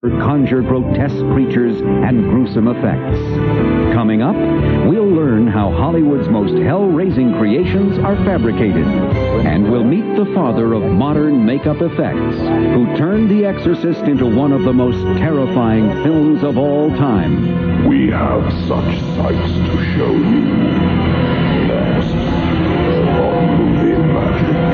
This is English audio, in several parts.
conjure grotesque creatures and gruesome effects. Coming up, we'll learn how Hollywood's most hell-raising creations are fabricated, and we'll meet the father of modern makeup effects, who turned The Exorcist into one of the most terrifying films of all time. We have such sights to show you. Next, on Movie Magic.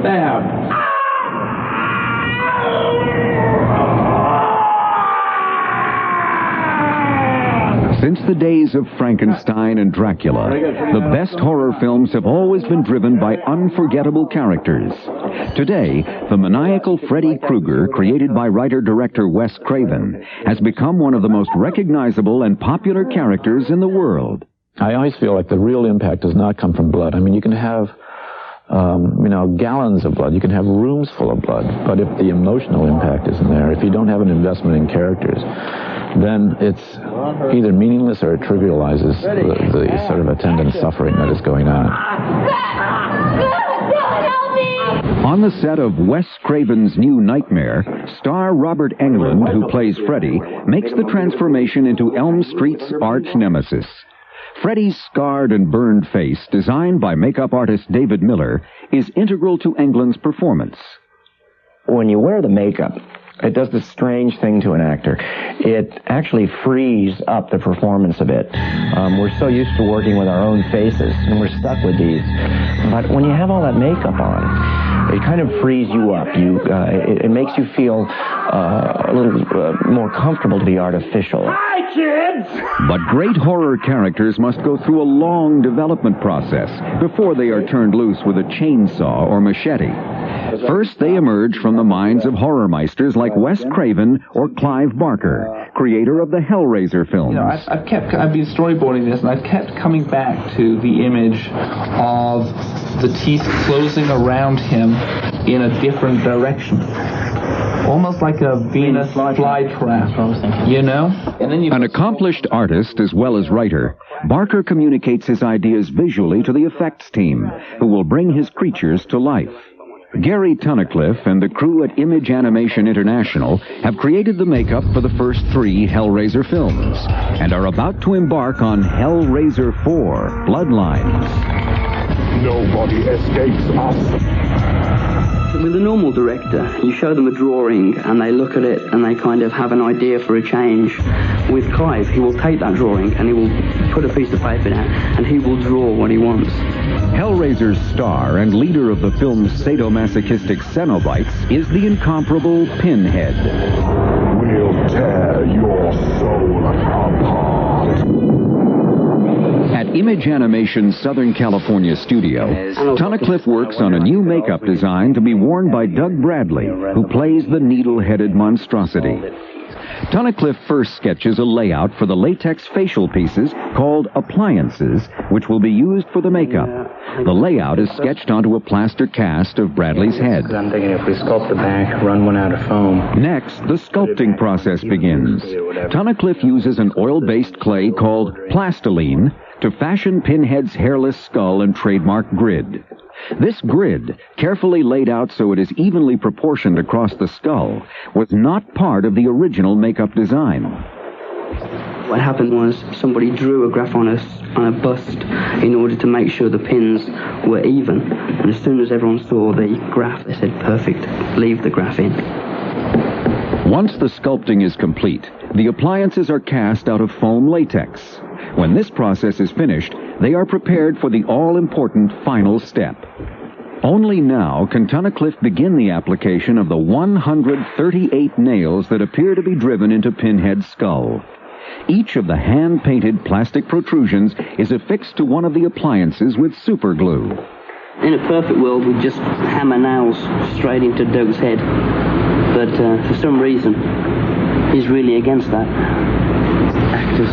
Stab. Since the days of Frankenstein and Dracula, the best horror films have always been driven by unforgettable characters. Today, the maniacal Freddy Krueger, created by writer-director Wes Craven, has become one of the most recognizable and popular characters in the world. I always feel like the real impact does not come from blood. I mean, you can have gallons of blood. You can have rooms full of blood. But if the emotional impact isn't there, if you don't have an investment in characters, then it's either meaningless or it trivializes the sort of attendant suffering that is going on. On the set of Wes Craven's new Nightmare, star Robert Englund, who plays Freddy, makes the transformation into Elm Street's arch nemesis. Freddy's scarred and burned face, designed by makeup artist David Miller, is integral to Englund's performance. When you wear the makeup, it does this strange thing to an actor. It actually frees up the performance a bit. We're so used to working with our own faces, and we're stuck with these. But when you have all that makeup on, it kind of frees you up. It makes you feel a little more comfortable to be artificial. Hi, kids! But great horror characters must go through a long development process before they are turned loose with a chainsaw or machete. First, they emerge from the minds of horror meisters like Wes Craven or Clive Barker, creator of the Hellraiser films. You know, I've been storyboarding this, and I've kept coming back to the image of the teeth closing around him in a different direction. Almost like a Venus flytrap, you know? And then An accomplished artist as well as writer, Barker communicates his ideas visually to the effects team, who will bring his creatures to life. Gary Tunnicliffe and the crew at Image Animation International have created the makeup for the first 3 Hellraiser films and are about to embark on Hellraiser 4, Bloodlines. Nobody escapes us. With a normal director, you show them a drawing and they look at it and they kind of have an idea for a change. With Clive, he will take that drawing and he will put a piece of paper down and he will draw what he wants. Hellraiser's star and leader of the film's sadomasochistic Cenobites is the incomparable Pinhead. We'll tear your soul apart. At Image Animation's Southern California studio, Tunnicliffe works on a new makeup design to be worn by Doug Bradley, who plays the needle-headed monstrosity. Tunnicliffe first sketches a layout for the latex facial pieces called appliances, which will be used for the makeup. The layout is sketched onto a plaster cast of Bradley's head. I'm thinking if we sculpt the back, run one out of foam. Next, the sculpting process begins. Tunnicliffe uses an oil-based clay called plastiline to fashion Pinhead's hairless skull and trademark grid. This grid, carefully laid out so it is evenly proportioned across the skull, was not part of the original makeup design. What happened was somebody drew a graph on a bust in order to make sure the pins were even. And as soon as everyone saw the graph, they said, perfect, leave the graph in. Once the sculpting is complete, the appliances are cast out of foam latex. When this process is finished, they are prepared for the all-important final step. Only now can Tunnicliffe begin the application of the 138 nails that appear to be driven into Pinhead's skull. Each of the hand-painted plastic protrusions is affixed to one of the appliances with superglue. In a perfect world, we'd just hammer nails straight into Doug's head. But for some reason, he's really against that. Actors.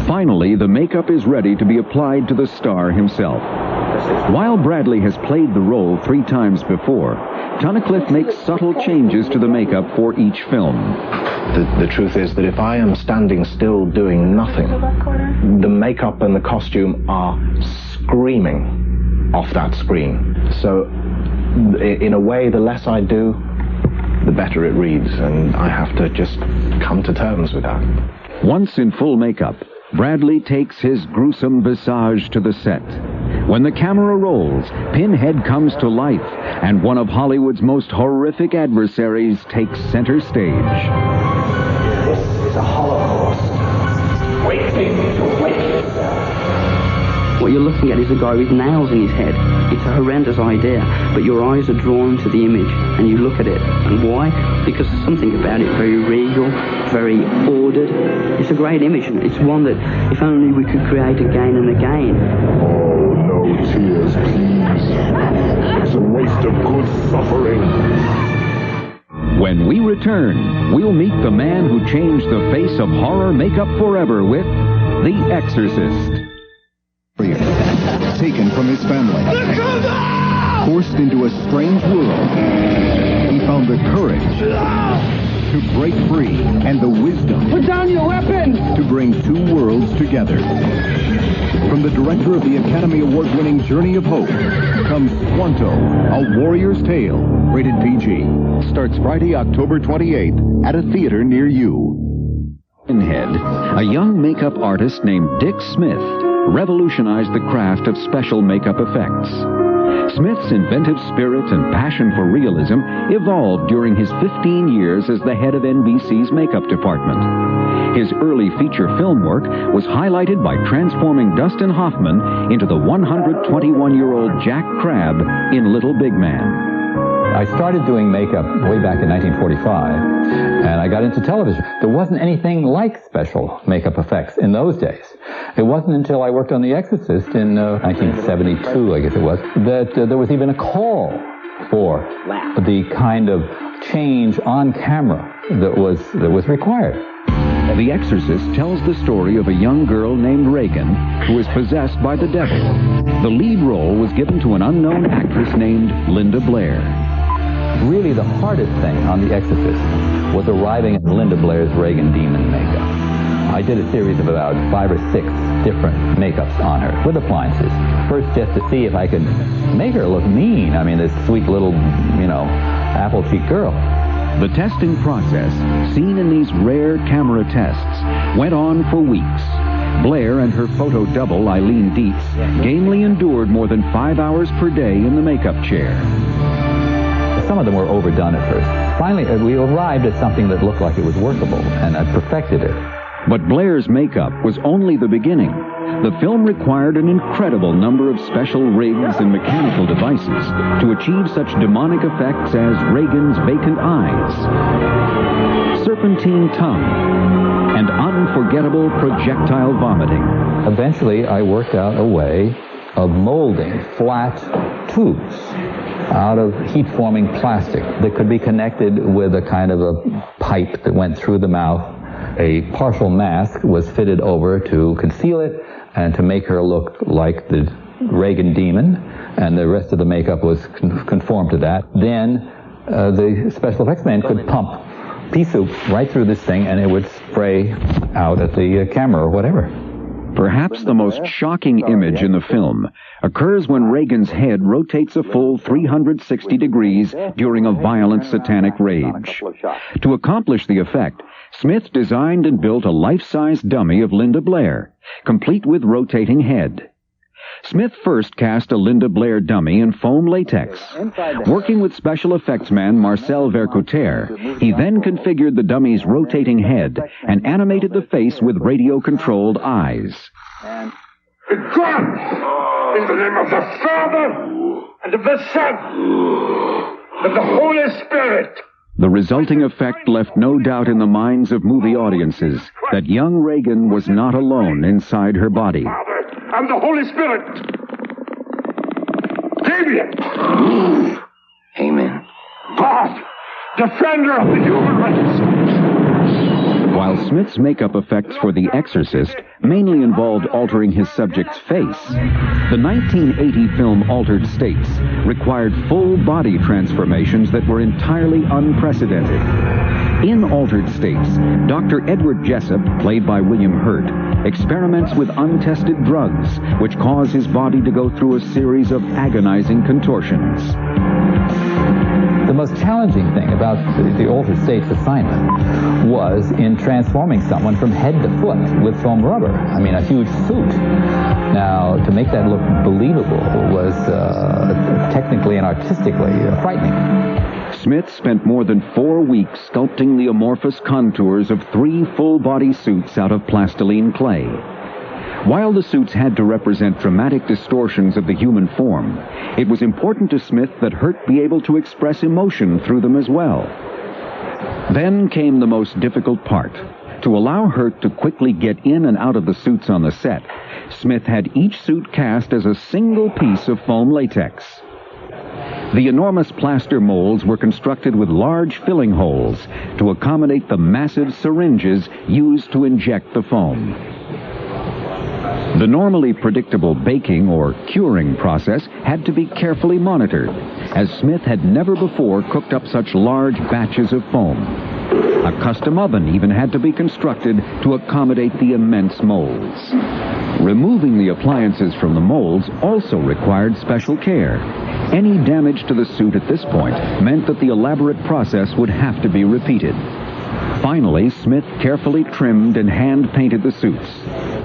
Finally, the makeup is ready to be applied to the star himself. While Bradley has played the role 3 times before, Tunnicliffe makes subtle changes to the makeup for each film. The truth is that if I am standing still doing nothing, the makeup and the costume are screaming off that screen. So, in a way, the less I do, the better it reads, and I have to just come to terms with that. Once in full makeup, Bradley takes his gruesome visage to the set. When the camera rolls, Pinhead comes to life, and one of Hollywood's most horrific adversaries takes center stage. This is a Holocaust. Waiting to wake yourself. What you're looking at is a guy with nails in his head. It's a horrendous idea, but your eyes are drawn to the image, and you look at it. And why? Because there's something about it very regal, very ordered. It's a great image, and it's one that, if only we could create again and again. Oh, no tears, please. It's a waste of good suffering. When we return, we'll meet the man who changed the face of horror makeup forever with The Exorcist. Taken from his family, forced into a strange world, he found the courage to break free and the wisdom. Put down your weapon! To bring 2 worlds together. From the director of the Academy Award-winning Journey of Hope comes Squanto, A Warrior's Tale, rated PG. Starts Friday, October 28th at a theater near you. Pinhead, a young makeup artist named Dick Smith, revolutionized the craft of special makeup effects. Smith's inventive spirit and passion for realism evolved during his 15 years as the head of NBC's makeup department. His early feature film work was highlighted by transforming Dustin Hoffman into the 121-year-old Jack Crabbe in Little Big Man. I started doing makeup way back in 1945, and I got into television. There wasn't anything like special makeup effects in those days. It wasn't until I worked on The Exorcist in 1972, I guess it was, that there was even a call for the kind of change on camera that was required. The Exorcist tells the story of a young girl named Regan who is possessed by the devil. The lead role was given to an unknown actress named Linda Blair. Really, the hardest thing on The Exorcist was arriving at Linda Blair's Regan demon makeup. I did a series of about 5 or 6 different makeups on her with appliances. First, just to see if I could make her look mean. I mean, this sweet little, apple-cheeked girl. The testing process, seen in these rare camera tests, went on for weeks. Blair and her photo double, Eileen Dietz, gamely endured more than 5 hours per day in the makeup chair. Some of them were overdone at first. Finally, we arrived at something that looked like it was workable, and I perfected it. But Blair's makeup was only the beginning. The film required an incredible number of special rigs and mechanical devices to achieve such demonic effects as Regan's vacant eyes, serpentine tongue, and unforgettable projectile vomiting. Eventually, I worked out a way of molding flat tubes out of heat-forming plastic that could be connected with a kind of a pipe that went through the mouth. A partial mask was fitted over to conceal it and to make her look like the Regan demon, and the rest of the makeup was conformed to that. Then the special effects man could pump pea soup right through this thing, and it would spray out at the camera or whatever. Perhaps the most shocking image in the film occurs when Regan's head rotates a full 360 degrees during a violent satanic rage. To accomplish the effect, Smith designed and built a life-size dummy of Linda Blair, complete with rotating head. Smith first cast a Linda Blair dummy in foam latex. Working with special effects man Marcel Vercouter, he then configured the dummy's rotating head and animated the face with radio-controlled eyes. Begone! In the name of the Father, and of the Son, and of the Holy Spirit! The resulting effect left no doubt in the minds of movie audiences that young Regan was not alone inside her body. Father, and the Holy Spirit! Damien! Amen. God, defender of the human race. While Smith's makeup effects for The Exorcist mainly involved altering his subject's face, the 1980 film Altered States required full-body transformations that were entirely unprecedented. In Altered States, Dr. Edward Jessup, played by William Hurt, experiments with untested drugs, which cause his body to go through a series of agonizing contortions. The most challenging thing about the Altered States assignment was in transforming someone from head to foot with foam rubber. I mean, a huge suit. Now, to make that look believable was technically and artistically frightening. Smith spent more than 4 weeks sculpting the amorphous contours of 3 full-body suits out of plastiline clay. While the suits had to represent dramatic distortions of the human form, it was important to Smith that Hurt be able to express emotion through them as well. Then came the most difficult part. To allow Hurt to quickly get in and out of the suits on the set, Smith had each suit cast as a single piece of foam latex. The enormous plaster molds were constructed with large filling holes to accommodate the massive syringes used to inject the foam. The normally predictable baking or curing process had to be carefully monitored, as Smith had never before cooked up such large batches of foam. A custom oven even had to be constructed to accommodate the immense molds. Removing the appliances from the molds also required special care. Any damage to the suit at this point meant that the elaborate process would have to be repeated. Finally, Smith carefully trimmed and hand-painted the suits.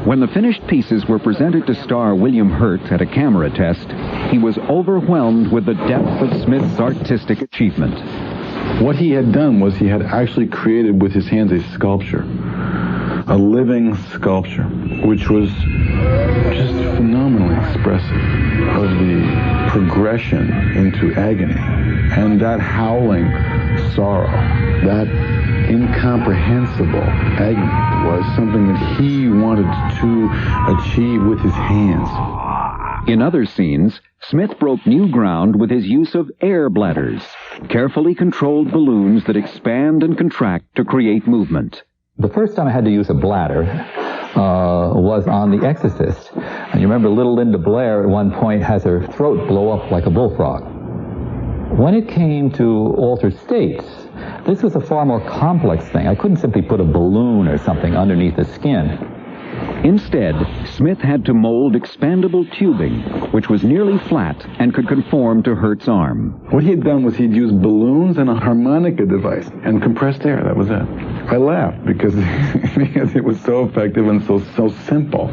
When the finished pieces were presented to star William Hurt at a camera test, he was overwhelmed with the depth of Smith's artistic achievement. What he had done was he had actually created with his hands a sculpture, a living sculpture, which was just phenomenally expressive of the progression into agony and that howling sorrow, that incomprehensible agony was something that he wanted to achieve with his hands. In other scenes, Smith broke new ground with his use of air bladders, carefully controlled balloons that expand and contract to create movement. The first time I had to use a bladder was on The Exorcist. And you remember little Linda Blair at one point has her throat blow up like a bullfrog. When it came to Altered States, this was a far more complex thing. I couldn't simply put a balloon or something underneath the skin. Instead, Smith had to mold expandable tubing, which was nearly flat and could conform to Hurt's arm. What he had done was he'd used balloons and a harmonica device and compressed air. That was it. I laughed because it was so effective and so simple.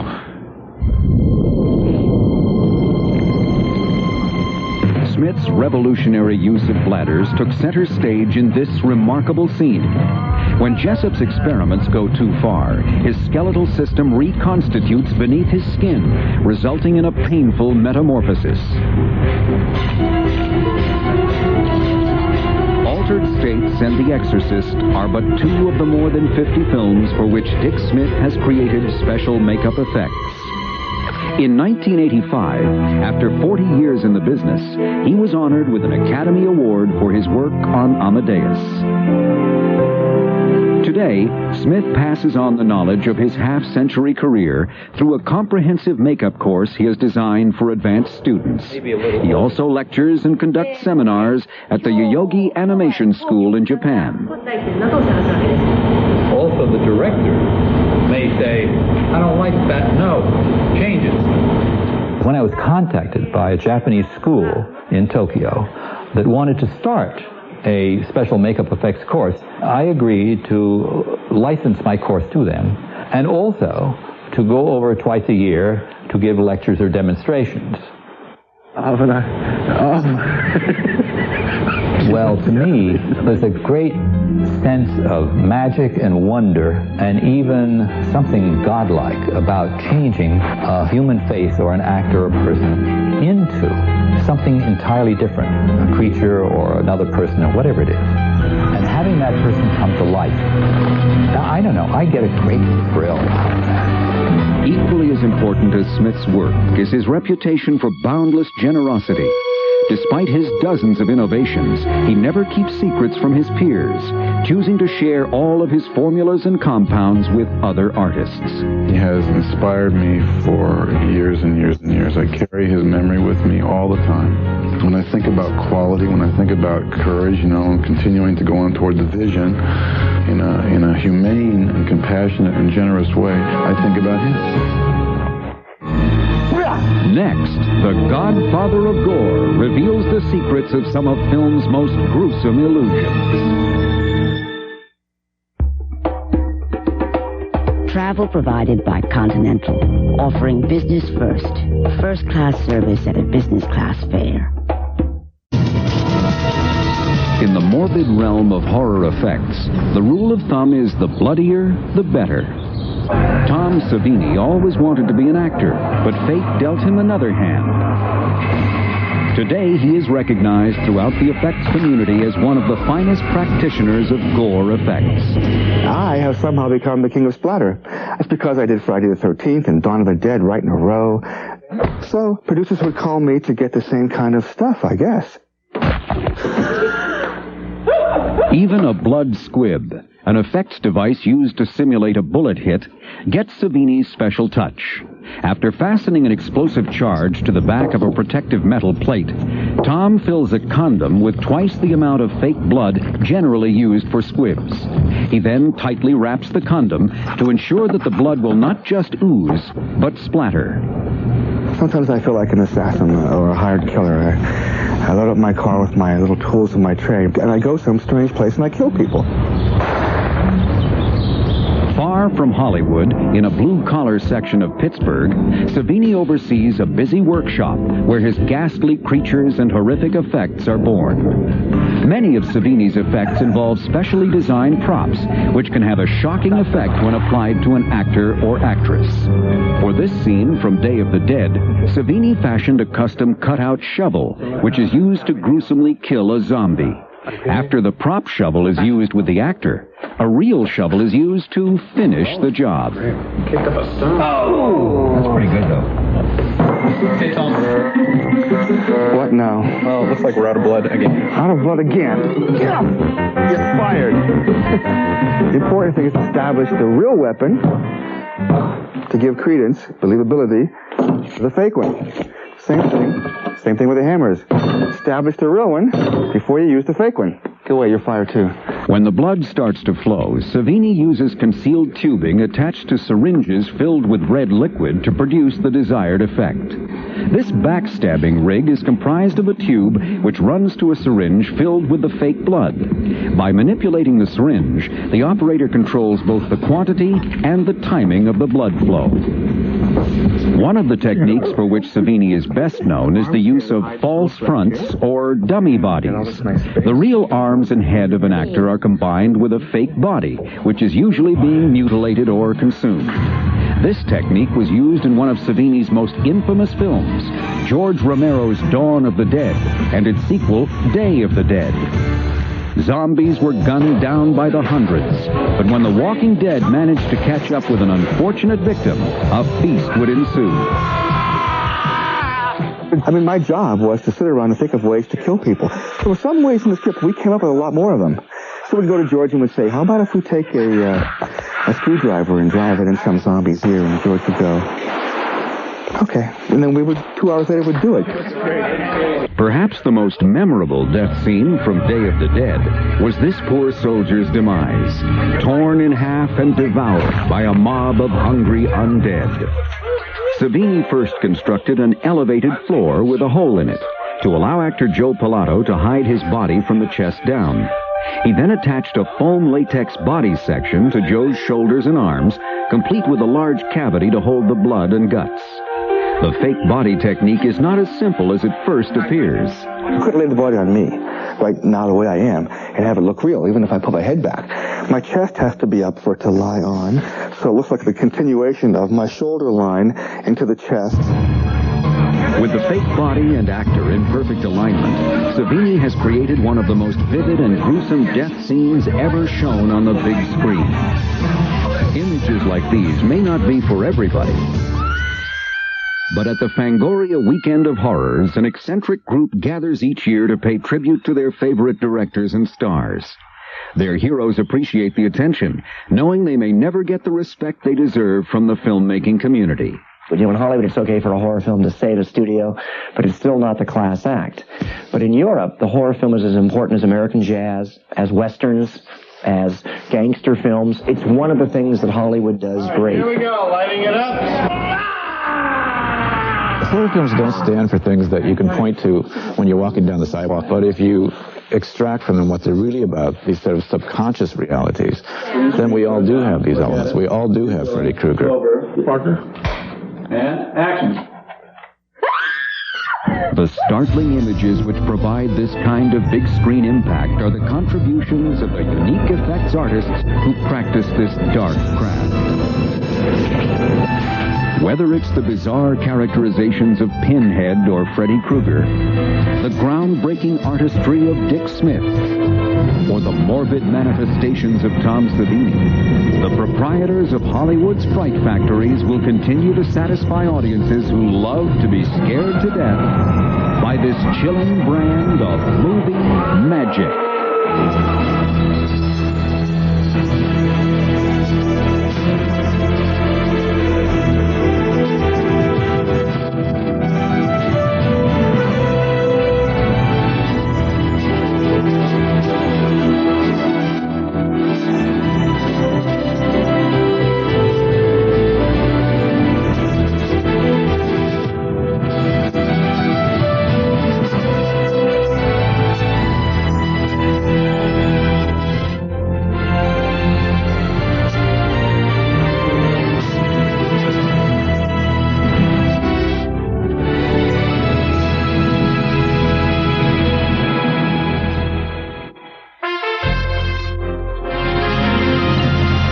Smith's revolutionary use of bladders took center stage in this remarkable scene. When Jessup's experiments go too far, his skeletal system reconstitutes beneath his skin, resulting in a painful metamorphosis. Altered States and The Exorcist are but 2 of the more than 50 films for which Dick Smith has created special makeup effects. In 1985, after 40 years in the business, he was honored with an Academy Award for his work on Amadeus. Today, Smith passes on the knowledge of his half-century career through a comprehensive makeup course he has designed for advanced students. He also lectures and conducts seminars at the Yoyogi Animation School in Japan. Also, the director may say, I don't like that, no, change it. When I was contacted by a Japanese school in Tokyo that wanted to start a special makeup effects course, I agreed to license my course to them and also to go over twice a year to give lectures or demonstrations. Well, to me, there's a great sense of magic and wonder and even something godlike about changing a human face or an actor or person into something entirely different, a creature or another person or whatever it is, and having that person come to life. Now, I don't know, I get a great thrill out of that. Equally as important as Smith's work is his reputation for boundless generosity. Despite his dozens of innovations, he never keeps secrets from his peers, choosing to share all of his formulas and compounds with other artists. He has inspired me for years and years and years. I carry his memory with me all the time. When I think about quality, when I think about courage, and continuing to go on toward the vision in a humane and compassionate and generous way, I think about him. Next, the godfather of gore reveals the secrets of some of film's most gruesome illusions. Travel provided by Continental, offering business first-class service at a business-class fare. In the morbid realm of horror effects, the rule of thumb is the bloodier, the better. Tom Savini always wanted to be an actor, but fate dealt him another hand. Today, he is recognized throughout the effects community as one of the finest practitioners of gore effects. I have somehow become the king of splatter. That's because I did Friday the 13th and Dawn of the Dead right in a row. So, producers would call me to get the same kind of stuff, I guess. Even a blood squib, an effects device used to simulate a bullet hit, gets Savini's special touch. After fastening an explosive charge to the back of a protective metal plate, Tom fills a condom with twice the amount of fake blood generally used for squibs. He then tightly wraps the condom to ensure that the blood will not just ooze, but splatter. Sometimes I feel like an assassin or a hired killer. I load up my car with my little tools in my tray, and I go some strange place and I kill people. Far from Hollywood, in a blue-collar section of Pittsburgh, Savini oversees a busy workshop where his ghastly creatures and horrific effects are born. Many of Savini's effects involve specially designed props, which can have a shocking effect when applied to an actor or actress. For this scene from Day of the Dead, Savini fashioned a custom cutout shovel, which is used to gruesomely kill a zombie. After the prop shovel is used with the actor, a real shovel is used to finish the job. Kicked up a stone. Oh! That's pretty good, though. Hey, Tom. What now? Well, it looks like we're out of blood again. Out of blood again? Get up! You're fired. The important thing is to establish the real weapon to give credence, believability, to the fake one. Same thing with the hammers. Establish the real one before you use the fake one. Go away, you're fired too. When the blood starts to flow, Savini uses concealed tubing attached to syringes filled with red liquid to produce the desired effect. This backstabbing rig is comprised of a tube which runs to a syringe filled with the fake blood. By manipulating the syringe, the operator controls both the quantity and the timing of the blood flow. One of the techniques for which Savini is best known is the use of false fronts or dummy bodies. The real arms and head of an actor are combined with a fake body, which is usually being mutilated or consumed. This technique was used in one of Savini's most infamous films, George Romero's Dawn of the Dead, and its sequel, Day of the Dead. Zombies were gunned down by the hundreds, but when the Walking Dead managed to catch up with an unfortunate victim, a feast would ensue. I mean, my job was to sit around and think of ways to kill people. There were some ways in the script we came up with a lot more of them. So we'd go to George and we'd say, how about if we take a screwdriver and drive it in some zombie's ear? And George would go, okay. And then 2 hours later, we'd do it. Perhaps the most memorable death scene from Day of the Dead was this poor soldier's demise, torn in half and devoured by a mob of hungry undead. Savini first constructed an elevated floor with a hole in it to allow actor Joe Pilato to hide his body from the chest down. He then attached a foam latex body section to Joe's shoulders and arms, complete with a large cavity to hold the blood and guts. The fake body technique is not as simple as it first appears. You couldn't lay the body on me, right now the way I am, and have it look real, even if I put my head back. My chest has to be up for it to lie on, so it looks like the continuation of my shoulder line into the chest. With the fake body and actor in perfect alignment, Savini has created one of the most vivid and gruesome death scenes ever shown on the big screen. Images like these may not be for everybody, But at the Fangoria Weekend of Horrors, an eccentric group gathers each year to pay tribute to their favorite directors and stars. Their heroes appreciate the attention, knowing they may never get the respect they deserve from the filmmaking community. You know, in Hollywood, it's okay for a horror film to save a studio, but it's still not the class act. But in Europe, the horror film is as important as American jazz, as westerns, as gangster films. It's one of the things that Hollywood does great. Here we go, lighting it up. Horror films don't stand for things that you can point to when you're walking down the sidewalk, but if you extract from them what they're really about, these sort of subconscious realities, then we all do have these elements. We all do have Freddy Krueger. Partner. And action. The startling images which provide this kind of big screen impact are the contributions of the unique effects artists who practice this dark craft. Whether it's the bizarre characterizations of Pinhead or Freddy Krueger, the groundbreaking artistry of Dick Smith, or the morbid manifestations of Tom Savini, the proprietors of Hollywood's fright factories will continue to satisfy audiences who love to be scared to death by this chilling brand of movie magic.